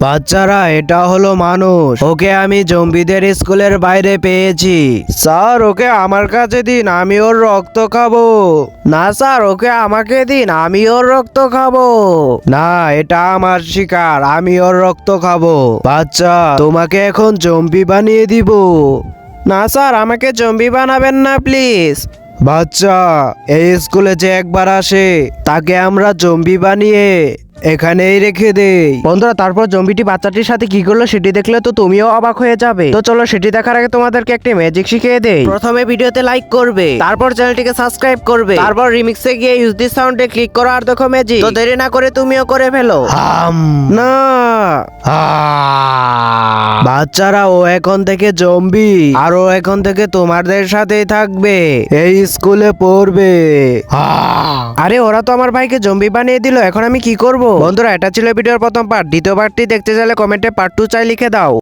বাচ্চারা, এটা হলো মানুষ। ওকে আমি জম্বিদের স্কুলের বাইরে পেয়েছি। স্যার, ওকে আমার কাছে দিন, আমি ওর রক্ত খাবো। না স্যার, ওকে আমাকে দিন, আমি ওর রক্ত খাবো। না, এটা আমার শিকার, আমি ওর রক্ত খাবো। বাচ্চা, তোমাকে এখন জম্বি বানিয়ে দিব। না স্যার, আমাকে জম্বি বানাবেন না প্লিজ। বাচ্চা, এই স্কুলে যে একবার আসে তাকে আমরা জম্বি বানিয়ে এখানেই রেখে দেই। বন্ধুরা, তারপর জম্বিটি বাচ্চাটির সাথে কি করলো সেটি দেখলে তো তুমিও অবাক হয়ে যাবে। তো চলো সেটি দেখার আগে তোমাদেরকে একটি ম্যাজিক শিখিয়ে দেই। প্রথমে ভিডিওতে লাইক করবে, তারপর চ্যানেলটিকে সাবস্ক্রাইব করবে, তারপর রিমিক্সে গিয়ে ইউজ দিস সাউন্ডে ক্লিক করো আর দেখো ম্যাজিক। তো দেরি না করে তুমিও করে ফেলো। না, বাচ্চারা, ও এখন থেকে জম্বি, আর ও এখন থেকে তোমাদের সাথেই থাকবে, এই স্কুলে পড়বে। আরে, ওরা তো আমার ভাইকে জম্বি বানিয়ে দিল, এখন আমি কি করব? বন্ধুরা, এটা ছিল ভিডিওর প্রথম পার্ট। দ্বিতীয় পার্টটি দেখতে চাইলে কমেন্টে পার্ট 2 চাই লিখে দাও।